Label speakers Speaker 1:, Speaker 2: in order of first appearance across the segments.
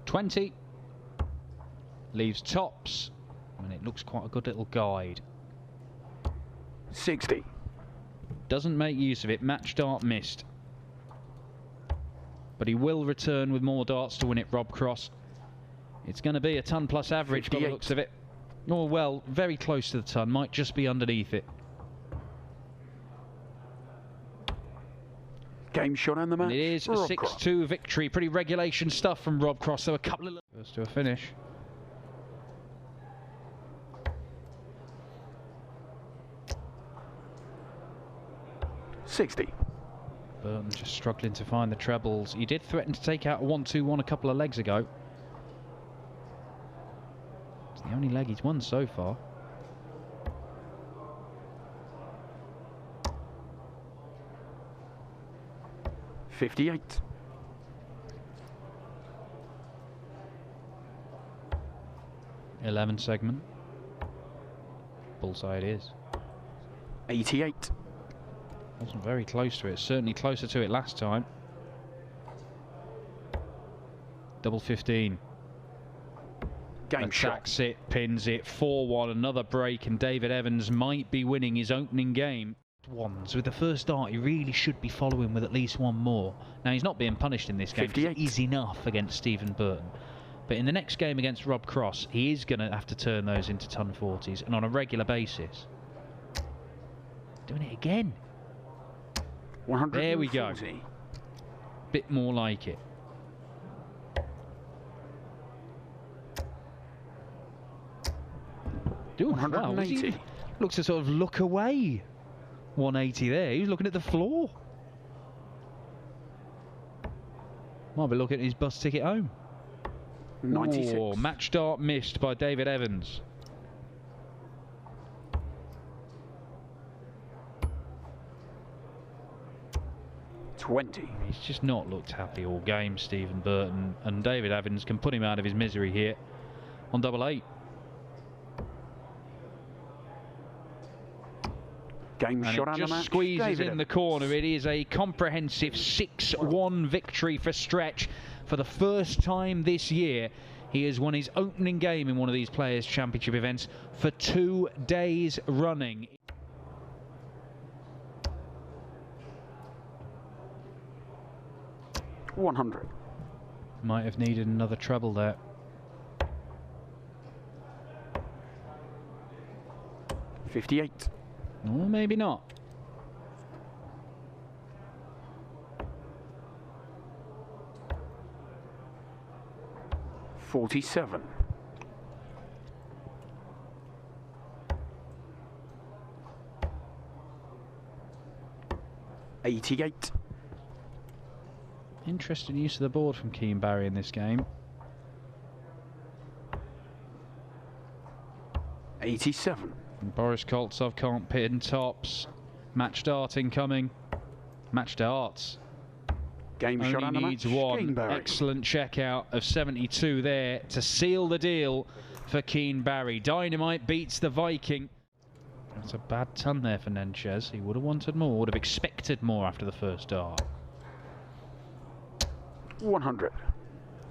Speaker 1: 20. Leaves tops, and it looks quite a good little guide.
Speaker 2: 60.
Speaker 1: Doesn't make use of it. Match dart missed. But he will return with more darts to win it, Rob Cross. It's going to be a ton plus average
Speaker 2: 58.
Speaker 1: by the looks of it. Oh, well, very close to the ton. Might just be underneath it.
Speaker 2: Game shot and the match.
Speaker 1: And it is a 6-2 victory. Pretty regulation stuff from Rob Cross. So a couple of... First to a finish.
Speaker 2: $60.
Speaker 1: Burton just struggling to find the trebles. He did threaten to take out a 1-2-1 a couple of legs ago. It's the only leg he's won so far.
Speaker 2: $58.
Speaker 1: $11 segment. Bullseye it is.
Speaker 2: 88.
Speaker 1: Wasn't very close to it. Certainly closer to it last time. Double 15.
Speaker 2: Game shot.
Speaker 1: Attacks it, pins it. 4-1. Another break, and David Evans might be winning his opening game. Ones with the first dart, he really should be following with at least one more. Now he's not being punished in this game.
Speaker 2: 58.
Speaker 1: He's enough against Stephen Burton. But in the next game against Rob Cross, he is going to have to turn those into ton 40s, and on a regular basis. Doing it again. There we go. Bit more like it. Doing
Speaker 2: 180.
Speaker 1: Wow, looks to sort of look away. 180 there. He was looking at the floor. Might be looking at his bus ticket home.
Speaker 2: 96.
Speaker 1: Oh, match dart missed by David Evans. He's just not looked happy all game, Stephen Burton, and David Evans can put him out of his misery here on double 8.
Speaker 2: Game
Speaker 1: and
Speaker 2: shot
Speaker 1: it
Speaker 2: and
Speaker 1: just
Speaker 2: the match.
Speaker 1: Squeezes
Speaker 2: David
Speaker 1: in
Speaker 2: Evans.
Speaker 1: the corner. It is a comprehensive 6-1 victory for Stretch. For the first time this year, he has won his opening game in one of these Players' Championship events for 2 days running.
Speaker 2: $100.
Speaker 1: Might have needed another treble there.
Speaker 2: $58.
Speaker 1: Or maybe not.
Speaker 2: $47. $88.
Speaker 1: Interesting use of the board from Keane Barry in this game.
Speaker 2: 87.
Speaker 1: And Boris Koltsov can't pin tops. Match dart incoming. Match darts.
Speaker 2: Game shot and the
Speaker 1: Only needs
Speaker 2: match.
Speaker 1: one. Excellent checkout of 72 there to seal the deal for Keane Barry. Dynamite beats the Viking. That's a bad ton there for Nenchez. He would have wanted more, would have expected more after the first dart.
Speaker 2: 100.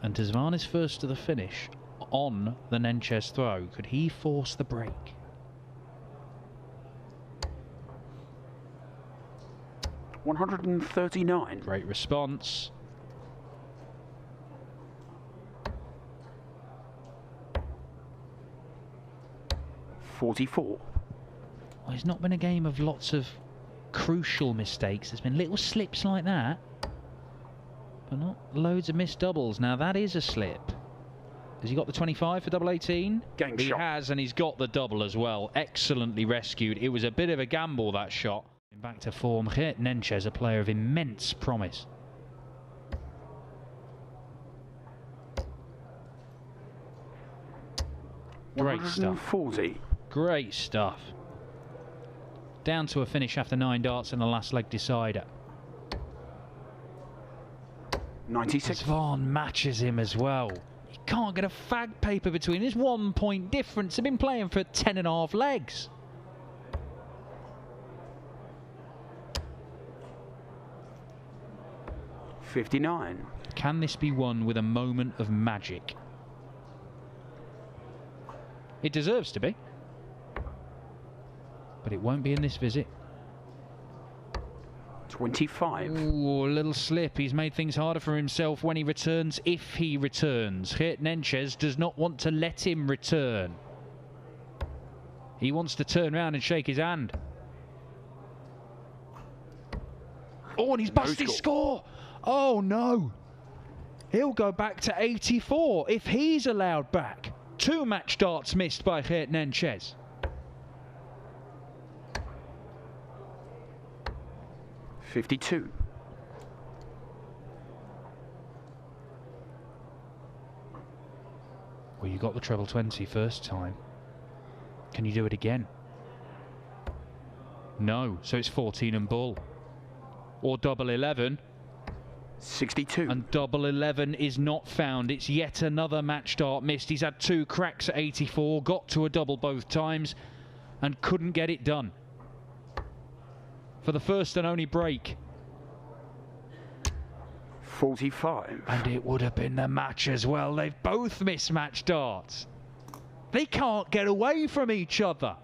Speaker 1: And Tazvan is first to the finish on the Nenchez throw. Could he force the break?
Speaker 2: $139.
Speaker 1: Great response.
Speaker 2: $44.
Speaker 1: Well, it's not been a game of lots of crucial mistakes. There's been little slips like that, but not loads of missed doubles. Now that is a slip. Has he got the 25 for double 18?
Speaker 2: Game
Speaker 1: He
Speaker 2: shot.
Speaker 1: has, and he's got the double as well. Excellently rescued. It was a bit of a gamble, that shot. Back to form here. Nenchez, a player of immense promise. Great stuff.
Speaker 2: 140.
Speaker 1: Great stuff. Down to a finish after 9 darts and the last leg decider.
Speaker 2: 96.
Speaker 1: Tazvan matches him as well. He can't get a fag paper between. There's 1 point difference. They've been playing for 10.5 legs.
Speaker 2: 59.
Speaker 1: Can this be won with a moment of magic? It deserves to be. But it won't be in this visit.
Speaker 2: 25.
Speaker 1: Ooh, a little slip. He's made things harder for himself when he returns, if he returns. Nenches does not want to let him return. He wants to turn around and shake his hand. Oh, and he's busted his score. Oh, no. He'll go back to 84 if he's allowed back. 2 match darts missed by Nenches.
Speaker 2: $52.
Speaker 1: Well, you got the treble 20 first time. Can you do it again? No, so it's 14 and bull. Or double 11.
Speaker 2: 62.
Speaker 1: And double 11 is not found. It's yet another match dart missed. He's had 2 cracks at 84, got to a double both times, and couldn't get it done. For the first and only break.
Speaker 2: 45.
Speaker 1: And it would have been the match as well. They've both missed match darts. They can't get away from each other.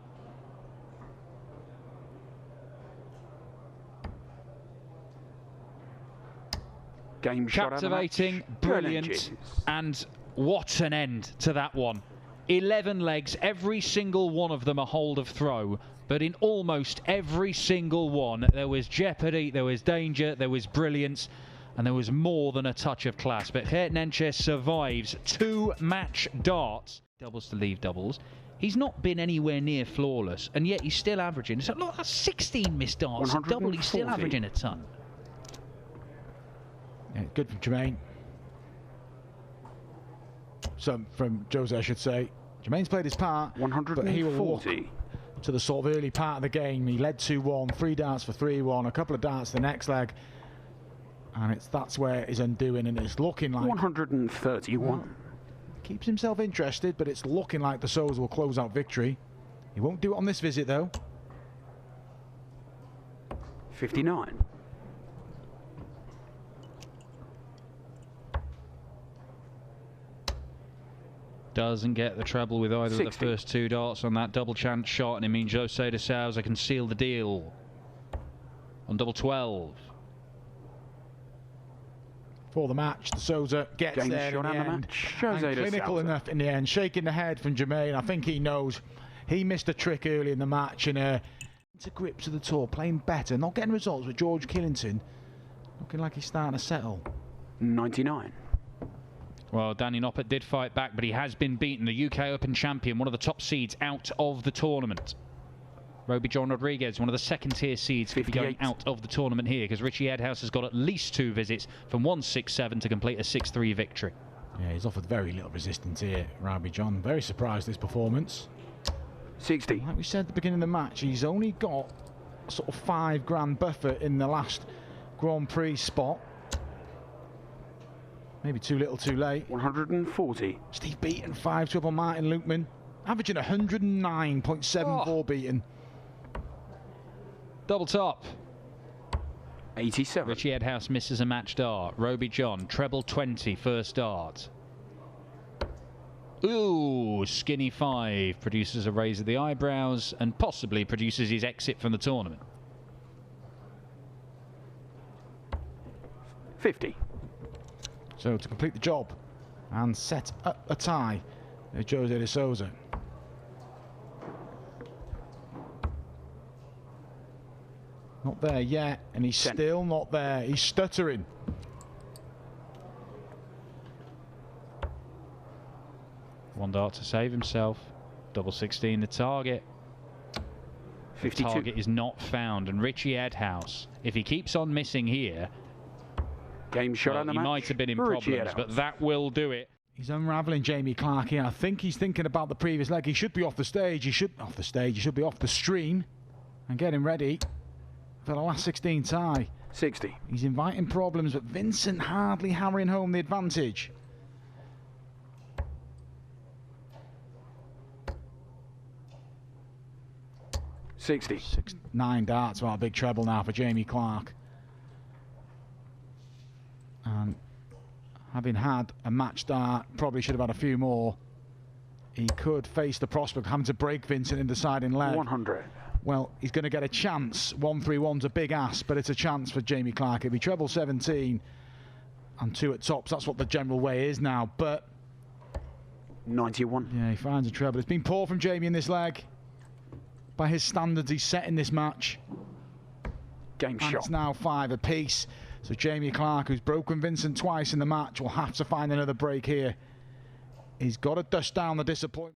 Speaker 2: Game shot.
Speaker 1: Captivating, brilliant, and what an end to that one. 11 legs, every single one of them a hold of throw. But in almost every single one, there was jeopardy, there was danger, there was brilliance, and there was more than a touch of class. But Nenches survives 2 match darts. Doubles to leave doubles. He's not been anywhere near flawless, and yet he's still averaging. So look, that's 16 missed darts. Double, he's still averaging a ton.
Speaker 3: Yeah, good from Jermaine. Some from Jose, I should say. Jermaine's played his part,
Speaker 2: 140.
Speaker 3: but he will walk to the sort of early part of the game. He led 2-1, 3 darts for 3-1, a couple of darts the next leg, and that's where he's undoing, and it's looking like
Speaker 2: 131.
Speaker 3: Well, keeps himself interested, but it's looking like the Souza will close out victory. He won't do it on this visit though.
Speaker 2: 59.
Speaker 1: Doesn't get the treble with either
Speaker 2: 60.
Speaker 1: of the first 2 darts on that double chance shot, and it means Jose de Souza can seal the deal on double 12.
Speaker 3: For the match, the Souza gets
Speaker 2: Game
Speaker 3: there
Speaker 2: shot
Speaker 3: in the
Speaker 2: and the
Speaker 3: end.
Speaker 2: match.
Speaker 3: And
Speaker 2: Jose de
Speaker 3: clinical
Speaker 2: Souza.
Speaker 3: enough in the end, shaking the head from Jermaine. I think he knows he missed a trick early in the match, and into grips of the tour, playing better, not getting results with George Killington, looking like he's starting to settle.
Speaker 2: 99.
Speaker 1: Well, Danny Noppert did fight back, but he has been beaten. The UK Open champion, one of the top seeds out of the tournament. Roby John Rodriguez, one of the second-tier seeds, could be going out of the tournament here, because Richie Edhouse has got at least 2 visits from 1-6-7 to complete a 6-3 victory.
Speaker 3: Yeah, he's offered very little resistance here, Roby John. Very surprised this performance.
Speaker 2: 60.
Speaker 3: Like we said at the beginning of the match, he's only got a sort of £5 buffer in the last Grand Prix spot. Maybe too little, too late.
Speaker 2: 140.
Speaker 3: Steve Beaton, 5-triple Martin Lukeman, averaging 109.74 beaten.
Speaker 1: Double top.
Speaker 2: 87.
Speaker 1: Richie Edhouse misses a match dart. Roby John, treble 20, first dart. Ooh, skinny 5 produces a raise of the eyebrows and possibly produces his exit from the tournament.
Speaker 2: 50.
Speaker 3: So to complete the job and set up a tie, Jose de Souza. Not there yet, and he's
Speaker 2: 10.
Speaker 3: still not there. He's stuttering.
Speaker 1: One dart to save himself. Double 16 the target.
Speaker 2: 52.
Speaker 1: The target is not found, and Richie Edhouse, if he keeps on missing here,
Speaker 2: Game shot on the
Speaker 1: he
Speaker 2: match.
Speaker 1: might have been in
Speaker 2: Richie
Speaker 1: problems,
Speaker 2: Edhouse.
Speaker 1: but that will do it.
Speaker 3: He's unravelling Jamie Clark here. I think he's thinking about the previous leg. He should be off the stage. He should be off the stream and getting ready for the last 16 tie.
Speaker 2: 60.
Speaker 3: He's inviting problems, but Vincent hardly hammering home the advantage.
Speaker 2: $60.
Speaker 3: 9 darts, well, a big treble now for Jamie Clark. And having had a match start, probably should have had a few more. He could face the prospect of having to break Vincent in the deciding leg.
Speaker 2: 100.
Speaker 3: Well, he's going to get a chance. 1-3-1's a big ask, but it's a chance for Jamie Clark. If he treble 17 and 2 at tops, that's what the general way is now. But
Speaker 2: 91.
Speaker 3: yeah, he finds a treble. It's been poor from Jamie in this leg. By his standards, he's set in this match.
Speaker 2: Game
Speaker 3: And
Speaker 2: shot.
Speaker 3: it's now 5 apiece. So Jamie Clark, who's broken Vincent twice in the match, will have to find another break here. He's got to dust down the disappointment.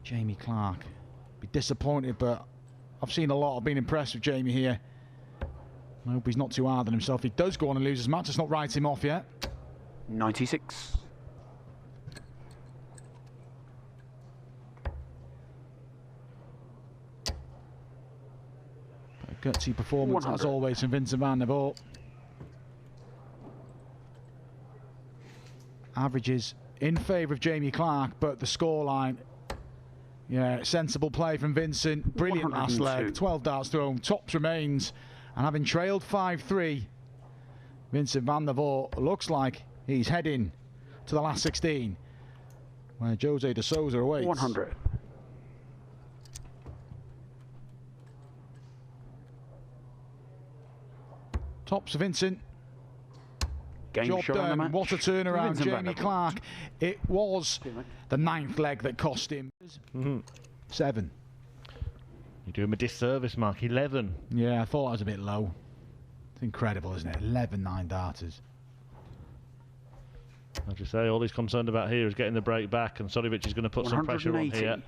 Speaker 3: Jamie Clark, be disappointed, but I've seen a lot. I've been impressed with Jamie here. I hope he's not too hard on himself. If he does go on and lose his match, let's not write him off yet.
Speaker 2: 96.
Speaker 3: A gutsy performance,
Speaker 2: 100.
Speaker 3: as always, from Vincent van der Voort. Averages in favour of Jamie Clark, but the scoreline, yeah, sensible play from Vincent. Brilliant last
Speaker 2: 102.
Speaker 3: leg, 12 darts thrown, tops remains, and having trailed 5-3, Vincent van der Voort looks like he's heading to the last 16, where Jose de Souza awaits.
Speaker 2: 100.
Speaker 3: Tops Vincent.
Speaker 2: Game
Speaker 3: Job
Speaker 2: shot on the
Speaker 3: done.
Speaker 2: match.
Speaker 3: What a turnaround,
Speaker 2: Vincent van
Speaker 3: Jamie
Speaker 2: der Voort.
Speaker 3: Clark. It was the 9th leg that cost him 7.
Speaker 4: You do him a disservice, Mark. 11.
Speaker 3: Yeah, I thought that was a bit low. It's incredible, isn't it? 11 9-darters.
Speaker 4: As you say, all he's concerned about here is getting the break back, and Suljovic is going to put some pressure on
Speaker 2: 180.
Speaker 4: here.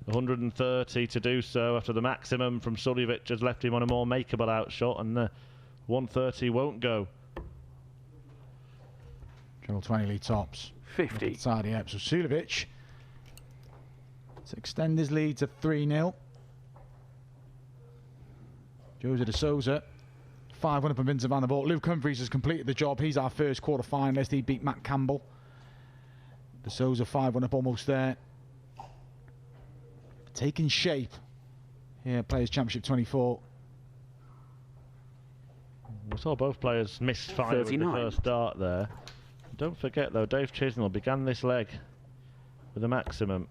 Speaker 4: 130 to do so after the maximum from Suljovic has left him on a more makeable outshot, and the 130 won't go.
Speaker 3: Treble 20 lead tops.
Speaker 2: 50.
Speaker 3: Tidy up. So Suljovic to extend his lead to 3-0. Jose de Souza 5-1 up on Vincent van der Voort. Luke Humphreys has completed the job. He's our first quarter finalist. He beat Matt Campbell. De Souza 5-1 up, almost there. Taking shape here, Players Championship 24.
Speaker 4: We saw both players miss fire with the
Speaker 2: 39.
Speaker 4: first dart there. Don't forget though, Dave Chisnall began this leg with a maximum.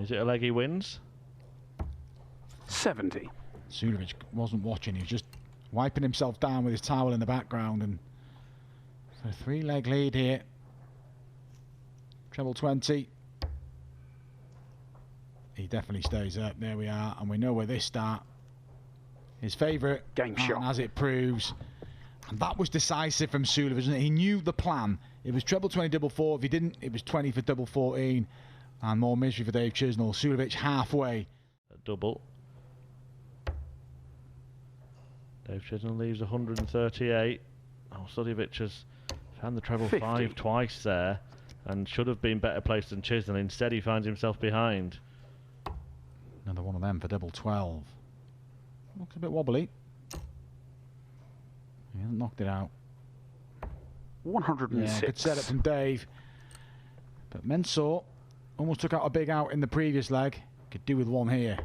Speaker 4: Is it a leg he wins?
Speaker 2: 70.
Speaker 3: Suljovic wasn't watching. He was just wiping himself down with his towel in the background. And so 3-leg lead here. Treble 20. He definitely stays up. There we are. And we know where this start. His favourite.
Speaker 2: Game shot.
Speaker 3: As it proves. And that was decisive from Suljovic, wasn't it? He knew the plan. It was treble 20 double 4. If he didn't, it was 20 for double 14. And more misery for Dave Chisnall. Suljovic halfway.
Speaker 4: A double. Dave Chisnall leaves 138. Oh, Suljovic has found the treble
Speaker 2: 50.
Speaker 4: 5 twice there and should have been better placed than Chisnall. Instead, he finds himself behind.
Speaker 3: Another one of them for double 12. Looks a bit wobbly. He hasn't knocked it out.
Speaker 2: 106.
Speaker 3: Yeah, good setup from Dave. But Mensah almost took out a big out in the previous leg. Could do with one here.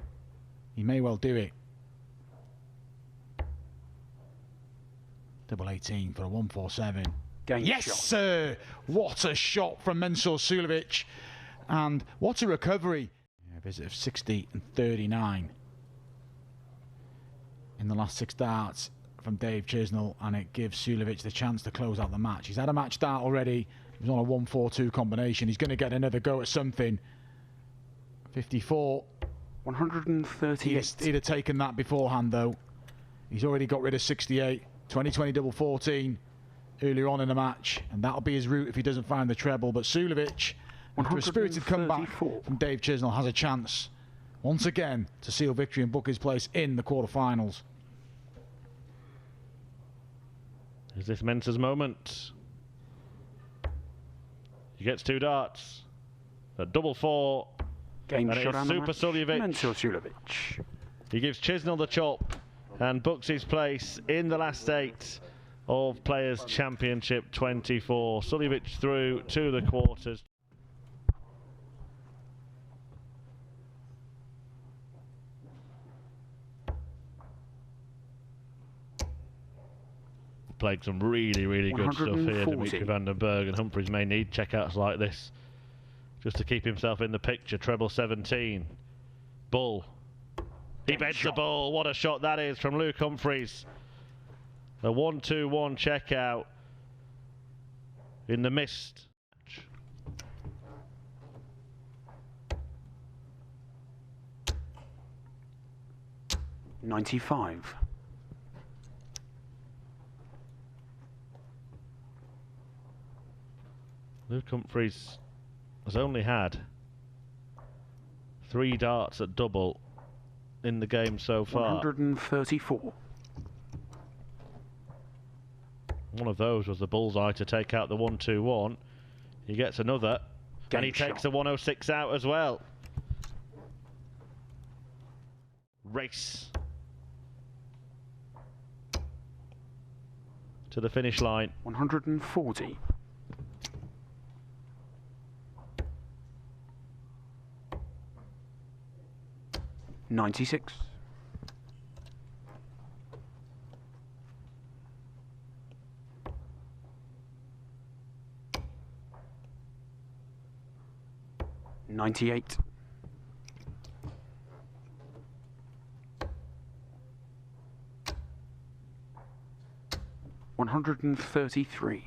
Speaker 3: He may well do it. Double 18 for a 147.
Speaker 2: Game
Speaker 3: Yes,
Speaker 2: shot.
Speaker 3: sir! What a shot from Mensah Suljovic. And what a recovery. A visit of 60 and 39 in the last 6 darts from Dave Chisnall, and it gives Suljovic the chance to close out the match. He's had a match start already. He was on a 1-4-2 combination. He's going to get another go at something. 54.
Speaker 2: 138.
Speaker 3: He'd have taken that beforehand, though. He's already got rid of 68. 20-20 double 14 earlier on in the match, and that'll be his route if he doesn't find the treble. But Suljovic, after a spirited comeback
Speaker 2: 134.
Speaker 3: from Dave Chisnall, has a chance once again to seal victory and book his place in the quarterfinals.
Speaker 4: Is this Mensah's moment? He gets 2 darts. A double 4.
Speaker 2: Game
Speaker 4: And
Speaker 2: shot
Speaker 4: it's
Speaker 2: on the
Speaker 4: Super
Speaker 2: match.
Speaker 4: Suljovic.
Speaker 2: Mensah Suljovic.
Speaker 4: He gives Chisnall the chop and books his place in the last 8 of Players Championship 24. Suljovic through to the quarters. playing some really, really good stuff here,
Speaker 2: 140.
Speaker 4: Dimitri van den Bergh, and Humphreys may need checkouts like this just to keep himself in the picture. Treble 17. Bull. He beds the ball. What a shot that is from Luke Humphreys. A 1-2-1 checkout in the mist.
Speaker 2: 95.
Speaker 4: Luke Humphreys has only had 3 darts at double in the game so far.
Speaker 2: 134.
Speaker 4: One of those was the bullseye to take out the 1-2-1. He gets another, and he takes the 106 out as well. Race to the finish line.
Speaker 2: 140. $96. $98. $133.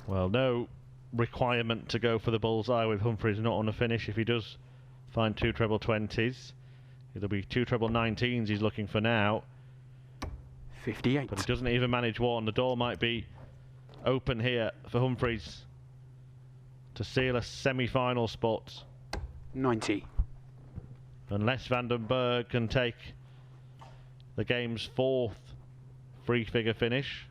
Speaker 4: Well, no requirement to go for the bullseye with Humphreys not on the finish. If he does find 2 treble 20s, it'll be 2 treble 19s he's looking for now.
Speaker 2: 58.
Speaker 4: But he doesn't even manage one. The door might be open here for Humphreys to seal a semi-final spot.
Speaker 2: 90.
Speaker 4: Unless van den Bergh can take the game's 4th free-figure finish.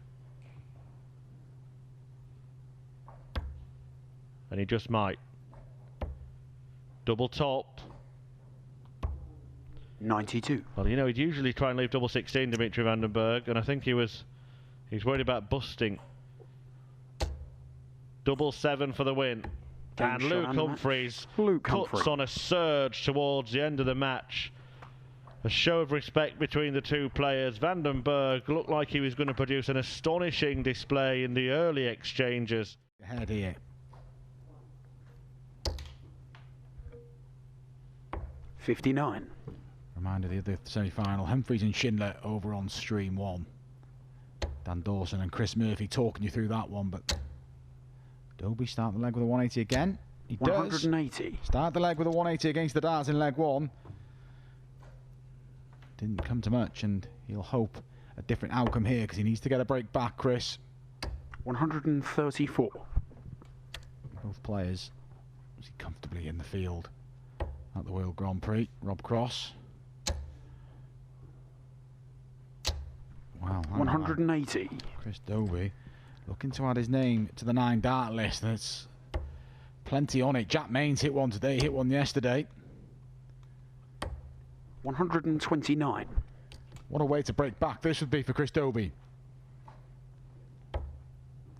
Speaker 4: And he just might. Double top.
Speaker 2: 92.
Speaker 4: Well, you know, he'd usually try and leave double 16, Dimitri van den Bergh, and I think he's worried about busting. Double 7 for the win. And Luke Humphreys puts on a surge towards the end of the match. A show of respect between the two players. Van den Bergh looked like he was going to produce an astonishing display in the early exchanges.
Speaker 3: Ahead here.
Speaker 2: 59.
Speaker 3: Reminder of the other semi-final. Humphreys and Schindler over on stream 1. Dan Dawson and Chris Murphy talking you through that one, but Dobie start the leg with a 180 again. He
Speaker 2: 180.
Speaker 3: does. Start the leg with a 180 against the darts in leg 1. Didn't come to much, and he'll hope a different outcome here because he needs to get a break back, Chris.
Speaker 2: 134.
Speaker 3: Both players comfortably in the field at the World Grand Prix. Rob Cross. Wow.
Speaker 2: 180.
Speaker 3: Chris Dobie looking to add his name to the 9 dart list. There's plenty on it. Jack Maines hit one today, hit one yesterday.
Speaker 2: 129.
Speaker 3: What a way to break back this would be for Chris Dobie.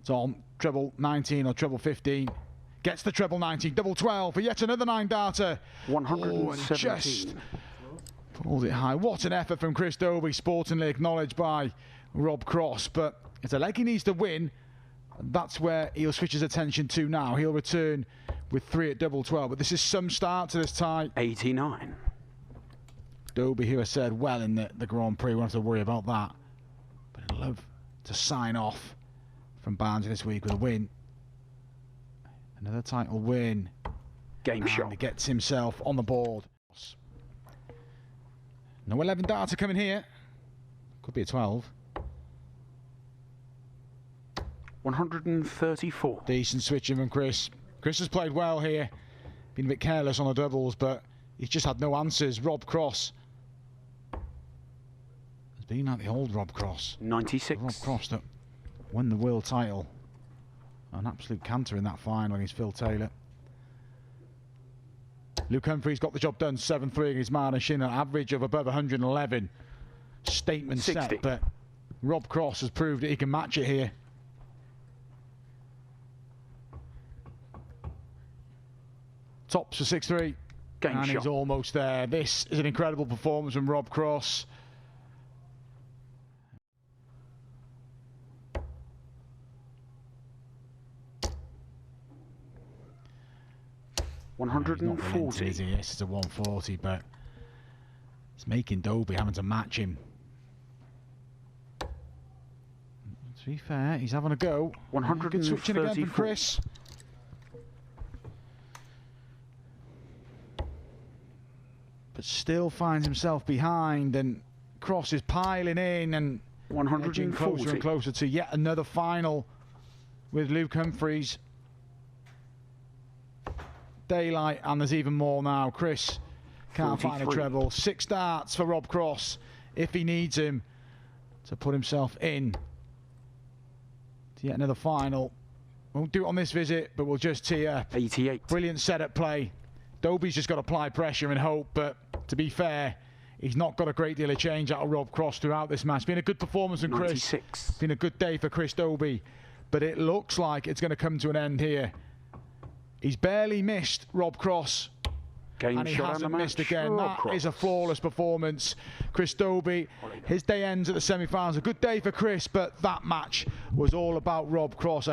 Speaker 3: Tom, treble 19 or treble 15. Gets the treble 19, double 12 for yet another 9 darter.
Speaker 2: 117.
Speaker 3: Oh, and just pulls it high. What an effort from Chris Dobie, sportingly acknowledged by Rob Cross. But it's a leg he needs to win. And that's where he'll switch his attention to now. He'll return with 3 at double 12. But this is some start to this tie.
Speaker 2: 89.
Speaker 3: Dobie, who has said well in the Grand Prix, won't have to worry about that. But I'd love to sign off from Barnsley this week with a win. Another title win.
Speaker 2: Game shot.
Speaker 3: He gets himself on the board. No 11 darter coming here. Could be a 12.
Speaker 2: 134.
Speaker 3: Decent switching from Chris. Chris has played well here. Been a bit careless on the doubles, but he's just had no answers. Rob Cross has been like the old Rob Cross.
Speaker 2: 96.
Speaker 3: Rob Cross that won the world title. An absolute canter in that final against Phil Taylor. Luke Humphreys got the job done, 7-3 against Martin Schindler, average of above 111. Statement
Speaker 2: 60.
Speaker 3: set, but Rob Cross has proved that he can match it here. Tops for 6-3.
Speaker 2: Game
Speaker 3: and
Speaker 2: shot.
Speaker 3: He's almost there. This is an incredible performance from Rob Cross. He's not relenting,
Speaker 2: 140.
Speaker 3: is he? Yes, it's a 140, but it's making Dobie having to match him. To be fair, he's having a go. Good switching again from
Speaker 2: 134.
Speaker 3: Chris. But still finds himself behind, and Cross is piling in and edging closer
Speaker 2: 140.
Speaker 3: and closer to yet another final with Luke Humphreys. Daylight, and there's even more now. Chris can't find a
Speaker 2: 43.
Speaker 3: treble. 6 darts for Rob Cross if he needs him to put himself in to yet another final. Won't do it on this visit, but we'll just tee up.
Speaker 2: 88.
Speaker 3: Brilliant setup play. Dobie's just got to apply pressure and hope, but to be fair, he's not got a great deal of change out of Rob Cross throughout this match. Been a good performance from Chris.
Speaker 2: 96.
Speaker 3: Been a good day for Chris Dobie, but it looks like it's going to come to an end here. He's barely missed Rob Cross,
Speaker 2: Game
Speaker 3: and he
Speaker 2: shot
Speaker 3: hasn't
Speaker 2: and the
Speaker 3: missed
Speaker 2: match.
Speaker 3: again.
Speaker 2: Rob
Speaker 3: That is a
Speaker 2: Cross.
Speaker 3: flawless performance. Chris Dobie, his day ends at the semi-finals. A good day for Chris, but that match was all about Rob Cross.